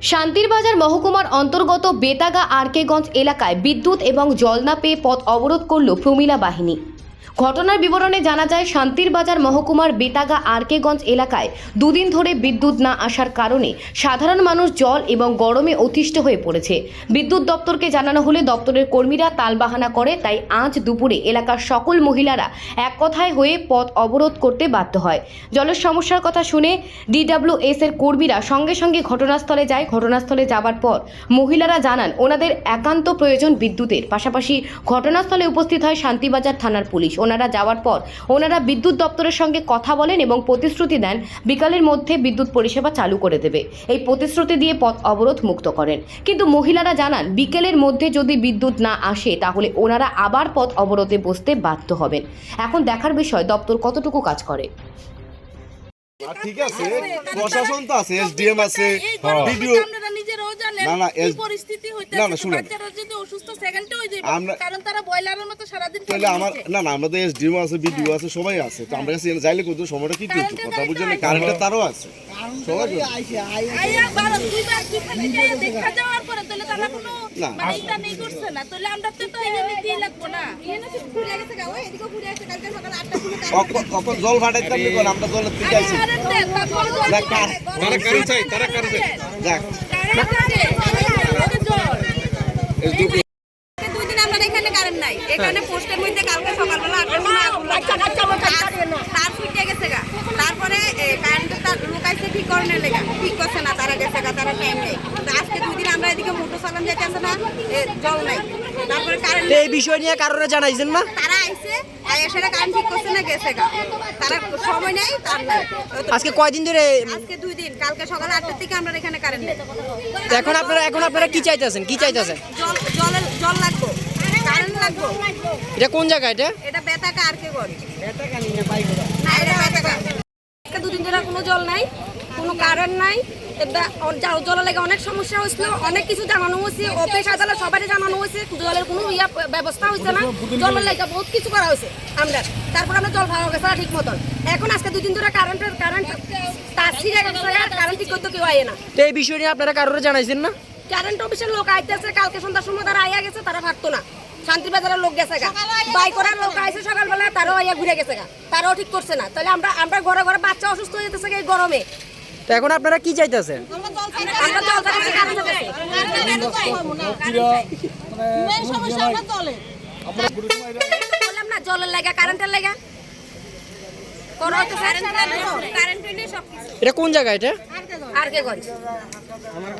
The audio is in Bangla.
শান্তির বাজার মহকুমার অন্তর্গত বেতাগা আরকেগঞ্জ এলাকায় বিদ্যুৎ এবং জল না পেয়ে পথ অবরোধ করল প্রমিলা বাহিনী। ঘটনার বিবরণে জানা যায়, শান্তির বাজার মহকুমার বেতাগা আরকেগঞ্জ এলাকায় দুদিন ধরে বিদ্যুৎ না আসার কারণে সাধারণ মানুষ জল এবং গরমে অতিষ্ঠ হয়ে পড়েছে। বিদ্যুৎ দপ্তরকে জানানো হলে দপ্তরের কর্মীরা তালবাহানা করে, তাই আজ দুপুরে এলাকার সকল মহিলারা এক কথায় হয়ে পথ অবরোধ করতে বাধ্য হয়। জলের সমস্যার কথা শুনে DWS এর কর্মীরা সঙ্গে সঙ্গে ঘটনাস্থলে যায়। ঘটনাস্থলে যাওয়ার পর মহিলারা জানান ওনাদের একান্ত প্রয়োজন বিদ্যুতের। পাশাপাশি ঘটনাস্থলে উপস্থিত হয় শান্তিবাজার থানার পুলিশ। ওনারা যাওয়ার পর ওনারা বিদ্যুৎ দপ্তরের সঙ্গে কথা বলেন এবং প্রতিশ্রুতি দেন বিকালের মধ্যে বিদ্যুৎ পরিষেবা চালু করে দেবে। এই প্রতিশ্রুতি দিয়ে পথ অবরোধ মুক্ত করেন, কিন্তু মহিলারা জানান বিকেলের মধ্যে যদি বিদ্যুৎ না আসে তাহলে ওনারা আবার পথ অবরোধে বসতে বাধ্য হবেন। এখন দেখার বিষয় দপ্তর কতটুকু কাজ করে। ঠিক আছে, প্রশাসন তো আছে, SDM আছে, ভিডিও না না এই পরিস্থিতি হইতে না না শুনুন, বাচ্চারা যদি অসুস্থ সেকেন্ডে হয়ে যাবে, কারণ তারা বয়লারের মতো সারা দিন তাহলে আমার না না আমাদের SDM আছে, ভিডিও আছে, সবাই আছে। তো আমরা কাছে যাইলে কত সময়টা কি করতে কথা বুঝছেন না, কারেন্টের তারও আছে সবাই আইছে আইয়া 12 দুইবার দুইখানে যায় দেখা যাওয়ার পরে তাহলে তারা কোনো মানে এটা নেই করছে না, তাহলে আমরা তো এনে নিতেই লাগবো না। এনে ঘুরে গেছে গাও, এদিকে ঘুরে আসছে কালকে সকাল 8টার সময় কখন জল ফাটাইতাম নি কোন আমরা জল থেকে আইছি তারা কারণ চাই তারা কারণ চাই যাক দুই দিন আমরা এখানে কারেন্ট নাই, এখানে পোস্টের মধ্যে কালকে সকালবেলা 8টার সময় আগুন লাগছে, তার ফুটে গেছে গা। তারপরে কারেন্টটা লুকাইছে ঠিক করনে লেগা, ঠিক করছে না, তারা গেছে গা, তারা টাইম নেই। আজকে দুই দিন আমরা এদিকে মোটর চালান যেতেছে না, জল নাই। তারপরে কারেন্ট এই বিষয় নিয়ে কারোরে জানাইছেন না? তারা আইছে সেটা কারেন্ট ঠিক করছে না, গেছে গা, তারা সময় নেই তার নাই। আজকে কয়দিন ধরে? আজকে 2 দিন, কালকে সকাল 8টার থেকে আমরা এখানে কারেন্ট নেই। এখন আপনারা কি চাইতেছেন? কি চাইতেছেন? জল লাগবে, কারেন্ট লাগবে। এটা কোন জায়গা? এটা বেতাগা আরকেগঞ্জ। বেতাগা নিয়ে বাইগড়া না, এটা বেতাগা। আজকে 2 দিন ধরে কোনো জল নাই, কোনো কারেন্ট নাই। জলের লাগে অনেক সমস্যা হয়েছিল, অনেক কিছু জানানো হয়েছে, অফিস আদালত সবারই জানানো হয়েছে, জলের কোনো ব্যবস্থা হয়েছে না। জলের লাগে বহুত কিছু করা হয়েছে আমরা, তারপর আমরা জল পাওয়া গেছে ঠিক মতন। এখন আজকে 2 দিন ধরে কারেন্ট তার ছিঁড়ে গেছে, কারেন্ট ঠিক করতে কেউ আয় না। তো এই বিষয় নিয়ে আপনারা কারোরে জানাইছেন না? কারেন্ট অফিসের লোক আইতেছে, কালকে সন্ধ্যার সময় তারা আইয়া গেছে, তারা থাকতো না। শান্তিবাজারের লোক গেছে গা, বাই করার লোক আইছে সকালবেলা, তারাও আইয়া ঘুরে গেছে গা, তারাও ঠিক করছে না। তাহলে আমরা ঘরে ঘরে বাচ্চা অসুস্থ হয়ে যেতেছে এই গরমে। তো এখন আপনারা কি চাইতেছেন? আমরা জল চাইতেছি, কারেন্ট চাইতেছি। বললাম না, জলের লাগা, কারেন্টের লাগা এটা কোন জায়গা? আরকেগঞ্জ।